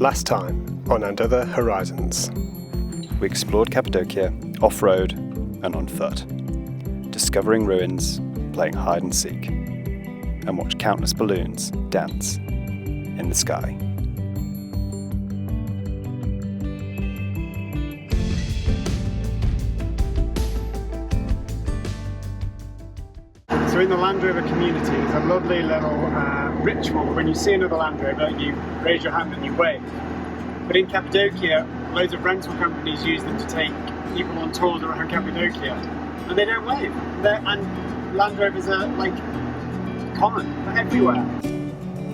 Last time on And Other Horizons. We explored Cappadocia off-road and on foot, discovering ruins, playing hide and seek, and watched countless balloons dance in the sky. So in the Land Rover community, there's a lovely little ritual. When you see another Land Rover, you raise your hand and you wave. But in Cappadocia, loads of rental companies use them to take people on tours around Cappadocia, and they don't wave. And Land Rovers are like common, they're everywhere.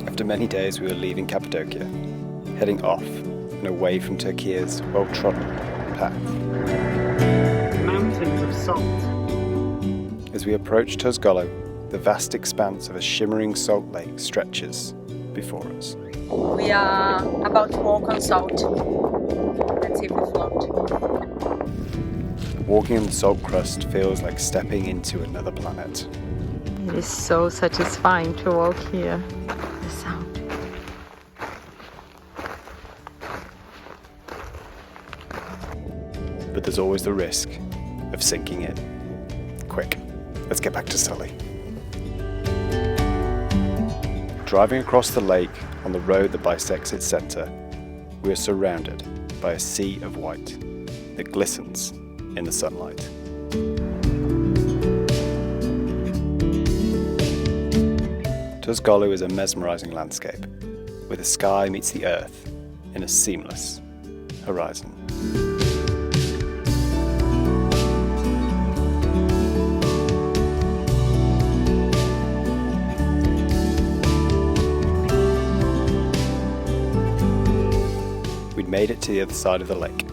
After many days, we were leaving Cappadocia, heading off and away from Turkey's well-trodden path. Mountains of salt. As we approach Tuz Golu, the vast expanse of a shimmering salt lake stretches before us. We are about to walk on salt. Let's see if we float. Walking on the salt crust feels like stepping into another planet. It is so satisfying to walk here. The sound. But there's always the risk of sinking in. Quick, let's get back to Sully. Driving across the lake on the road that bisects its centre, we are surrounded by a sea of white that glistens in the sunlight. Tuz Golu is a mesmerising landscape, where the sky meets the earth in a seamless horizon. We'd made it to the other side of the lake.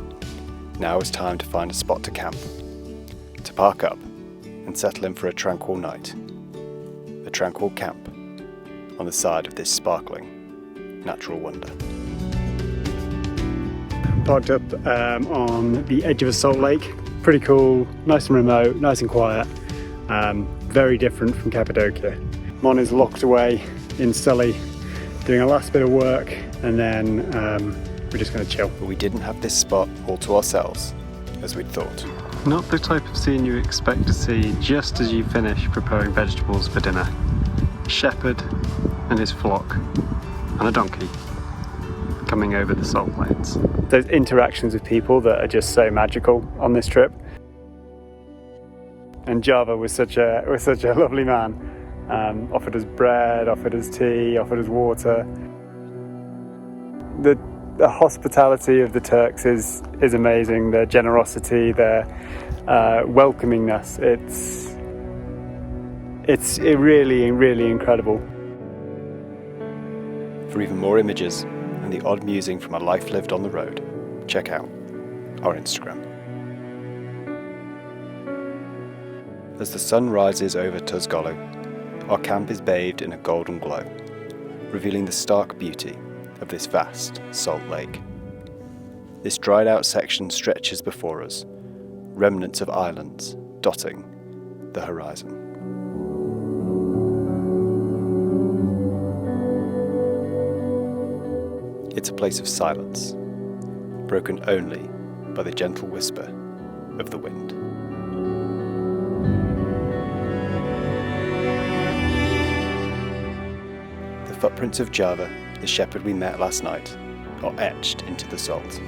Now it was time to find a spot to camp, to park up and settle in for a tranquil night. A tranquil camp on the side of this sparkling natural wonder. Parked up on the edge of a salt lake. Pretty cool, nice and remote, nice and quiet. Very different from Cappadocia. Mon is locked away in Sully, doing a last bit of work, and then we're just going to chill. But we didn't have this spot all to ourselves, as we'd thought. Not the type of scene you expect to see just as you finish preparing vegetables for dinner. A shepherd and his flock, and a donkey coming over the salt plains. Those interactions with people that are just so magical on this trip. And Java was such a lovely man. Offered us bread, offered us tea, offered us water. The hospitality of the Turks is amazing. Their generosity, their welcomingness. It's really incredible. For even more images and the odd musing from a life lived on the road, check out our Instagram. As the sun rises over Tuz Golu, our camp is bathed in a golden glow, revealing the stark beauty of this vast salt lake. This dried out section stretches before us, remnants of islands dotting the horizon. It's a place of silence, broken only by the gentle whisper of the wind. The footprints of Java, the shepherd we met last night, are etched into the salt.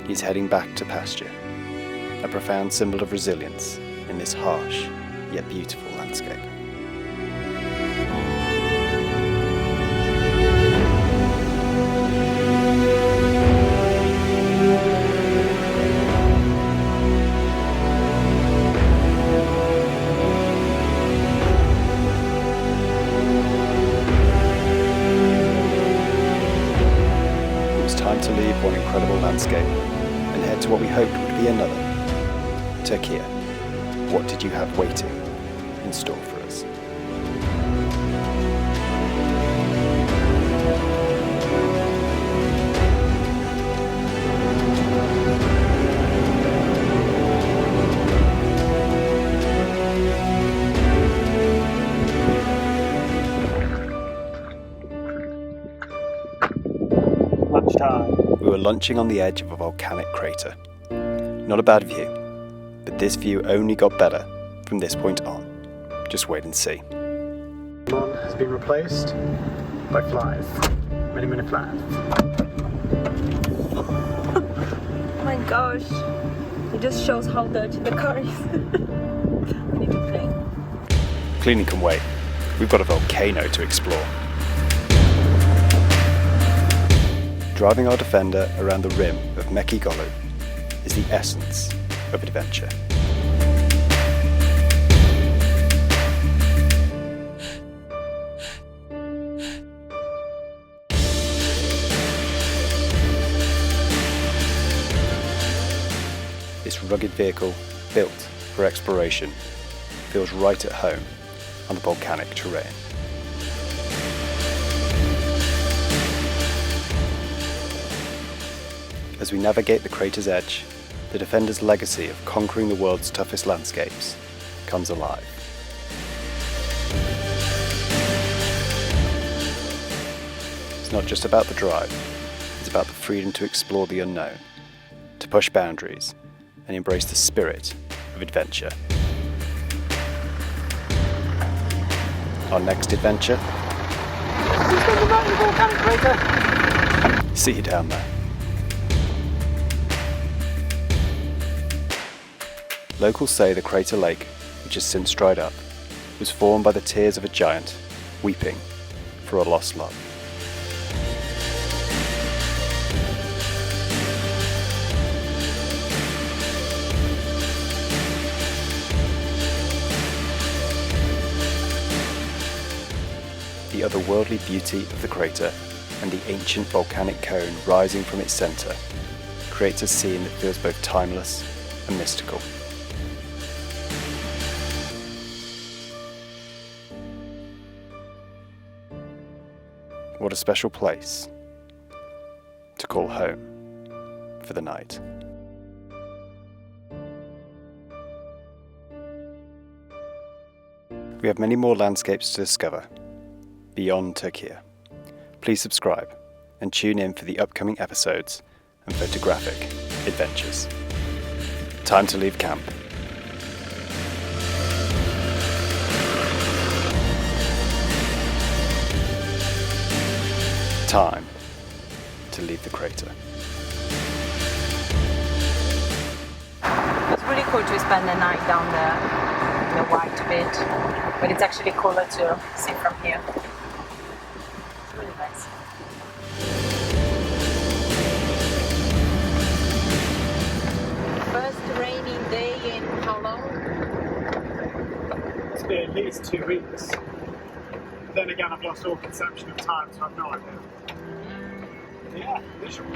He's heading back to pasture, a profound symbol of resilience in this harsh yet beautiful landscape. Time to leave one incredible landscape and head to what we hoped would be another. Turkey, what did you have waiting in store for us? lunchtime. launching on the edge of a volcanic crater. Not a bad view, but this view only got better from this point on. Just wait and see. Tamron has been replaced by flies. Many, many flies. Oh my gosh, it just shows how dirty the car is. We need to clean. Cleaning can wait. We've got a volcano to explore. Driving our Defender around the rim of Tuz Golu is the essence of adventure. This rugged vehicle, built for exploration, feels right at home on the volcanic terrain. As we navigate the crater's edge, the Defender's legacy of conquering the world's toughest landscapes comes alive. It's not just about the drive, it's about the freedom to explore the unknown, to push boundaries, and embrace the spirit of adventure. Our next adventure? See you down there. Locals say the crater lake, which has since dried up, was formed by the tears of a giant weeping for a lost love. The otherworldly beauty of the crater and the ancient volcanic cone rising from its centre creates a scene that feels both timeless and mystical. What a special place to call home for the night. We have many more landscapes to discover beyond Turkey. Please subscribe and tune in for the upcoming episodes and photographic adventures. Time to leave camp. Time to leave the crater. It's really cool to spend the night down there in the white bit, but it's actually cooler to see from here. It's really nice. First raining day in how long? It's been at least 2 weeks. Then again, I've lost all conception of time, so I've no idea. Yeah, visual.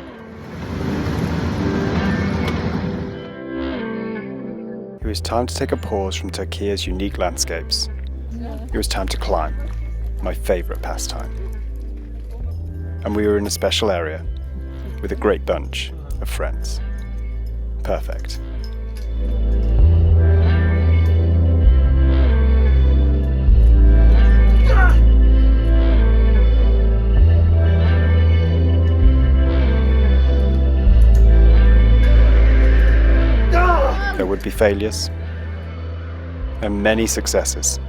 It was time to take a pause from Turkey's unique landscapes. It was time to climb, my favourite pastime. And we were in a special area, with a great bunch of friends. Perfect. There would be failures, and many successes.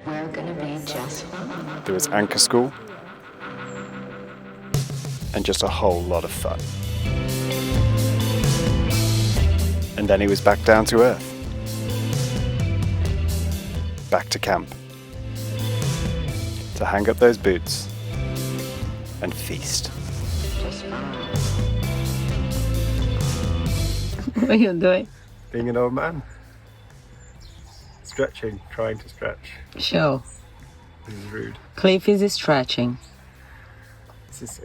We're gonna be just fine. There was anchor school, and just a whole lot of fun. And then he was back down to earth. Back to camp. To hang up those boots and feast. Just fine. What are you doing? Being an old man. Stretching, trying to stretch. Show. This is rude. Cliff is stretching. This is so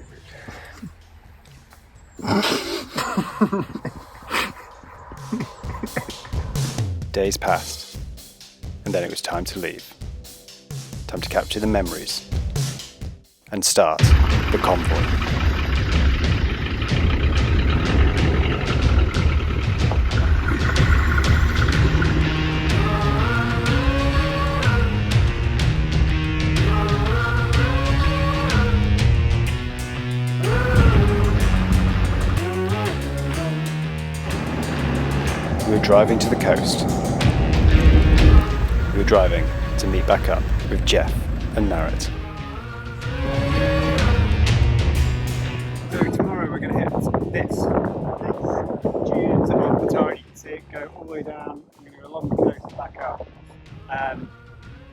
rude. Days passed, and then it was time to leave. Time to capture the memories and start the convoy. We were driving to the coast. We were driving to meet back up with Jeff and Narrett. So tomorrow we're going to hit this dunes above the tide. You can see it go all the way down. I'm going to go along the coast and back up.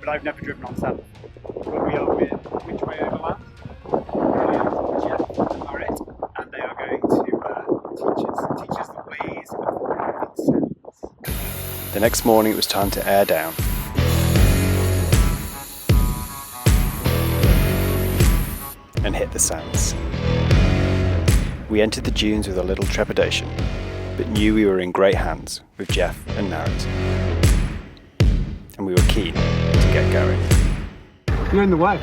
But I've never driven on sand before. But we are with Which Way Overland, with Jeff and Narrett, and they are going to teach us the ways of sands. The next morning it was time to air down. And hit the sands. We entered the dunes with a little trepidation, but knew we were in great hands with Jeff and Narrett. And we were keen to get going. You're in the way.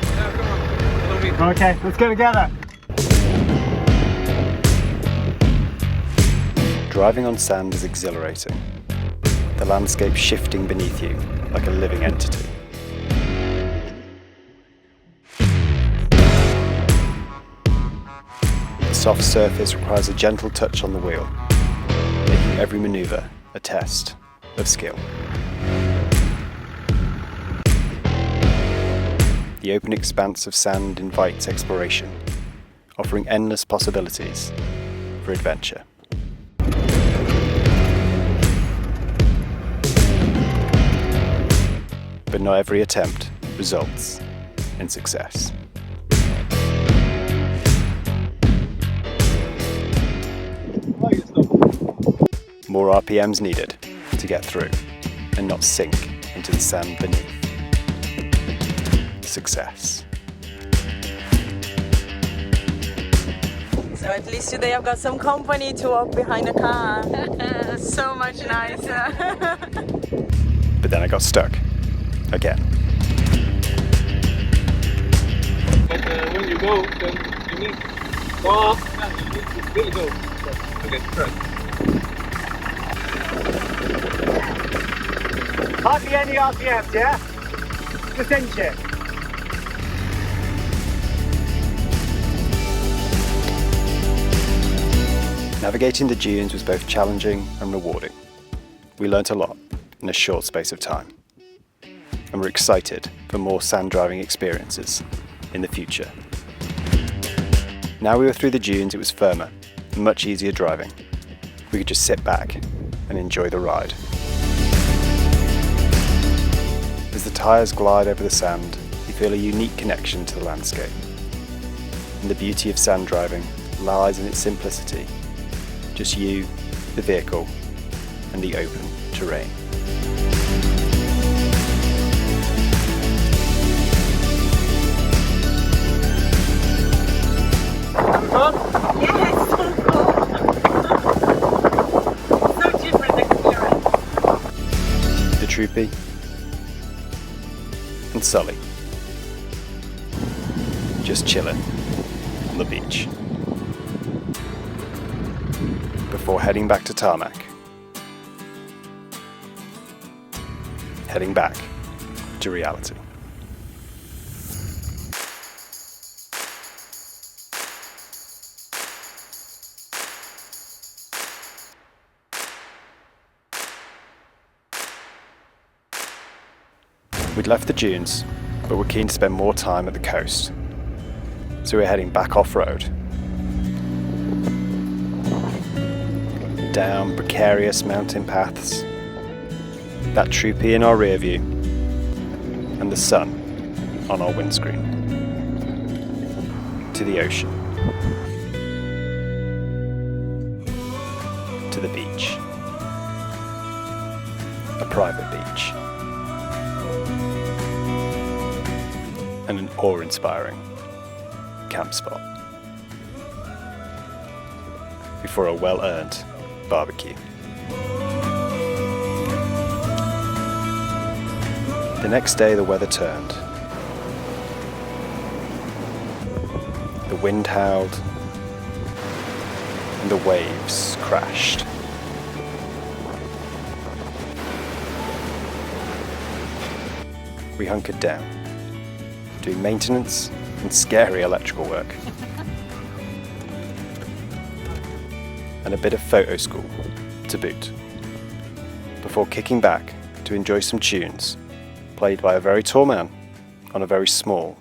Okay, let's go together. Driving on sand is exhilarating. The landscape shifting beneath you like a living entity. The soft surface requires a gentle touch on the wheel, making every manoeuvre a test of skill. The open expanse of sand invites exploration, offering endless possibilities for adventure. But not every attempt results in success. More RPMs needed to get through and not sink into the sand beneath. Success. So at least today I've got some company to walk behind the car. So much nicer. But then I got stuck. Again. But when you go, then you need to go off and you need to really go to get straight. Hardly any RPMs, yeah? Just inch it. Navigating the dunes was both challenging and rewarding. We learnt a lot in a short space of time. And we're excited for more sand driving experiences in the future. Now we were through the dunes, it was firmer, and much easier driving. We could just sit back and enjoy the ride. As the tyres glide over the sand, you feel a unique connection to the landscape. And the beauty of sand driving lies in its simplicity. Just you, the vehicle, and the open terrain. Yes, so cool. So different experience. The Troopy and Sully. Just chilling on the beach. Before heading back to tarmac. Heading back to reality. We'd left the dunes, but were keen to spend more time at the coast. So we're heading back off-road. Down precarious mountain paths, that Troopy in our rear view, and the sun on our windscreen. To the ocean. To the beach. A private beach. And an awe-inspiring camp spot. Before a well-earned barbecue. The next day the weather turned. The wind howled and the waves crashed. We hunkered down, doing maintenance and scary electrical work. And a bit of photo school to boot. before kicking back to enjoy some tunes played by a very tall man on a very small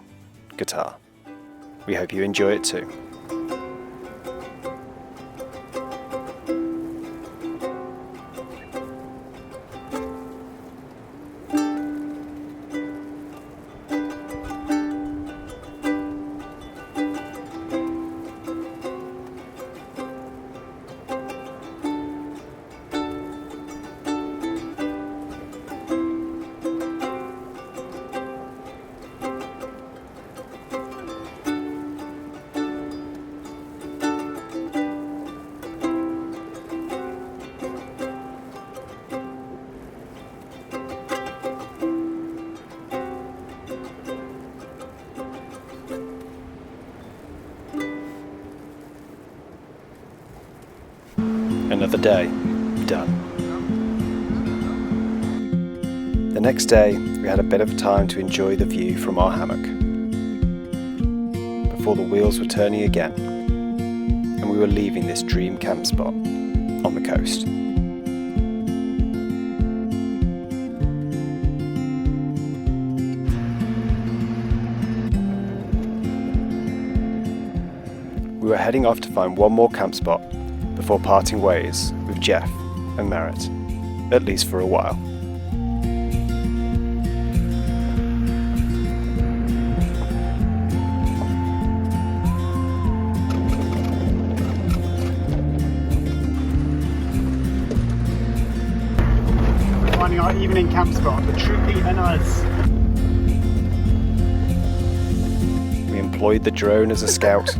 guitar. We hope you enjoy it too. Another day done. The next day, we had a bit of time to enjoy the view from our hammock before the wheels were turning again and we were leaving this dream camp spot on the coast. We were heading off to find one more camp spot before parting ways with Jeff and Merritt, at least for a while. We're finding our evening camp spot, the Troopy and us. We employed the drone as a scout.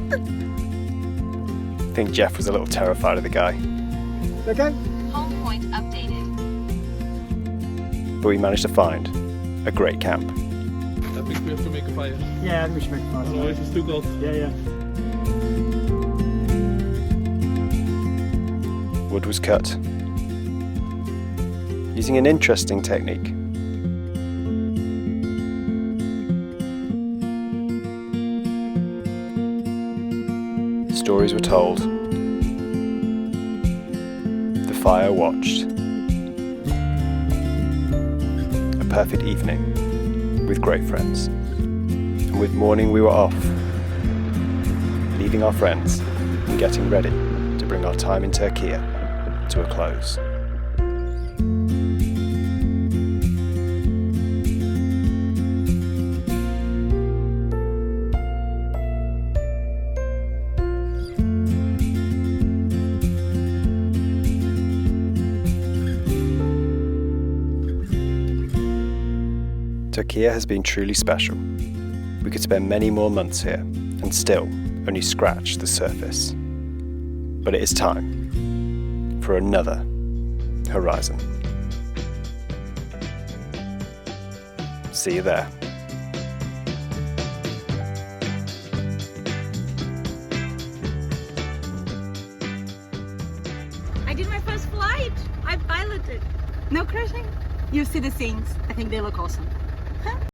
I think Jeff was a little terrified of the guy, Okay. Home point updated. but we managed to find a great camp. I think we have to make a fire. Yeah, I think we should make a fire. Otherwise it's too cold. Yeah. Wood was cut using an interesting technique. Stories were told. The fire watched. A perfect evening with great friends. And with morning we were off, leaving our friends and getting ready to bring our time in Turkey to a close. Turkey has been truly special. We could spend many more months here and still only scratch the surface. But it is time for another horizon. See you there. I did my first flight. I piloted. No crashing. You see the scenes. I think they look awesome.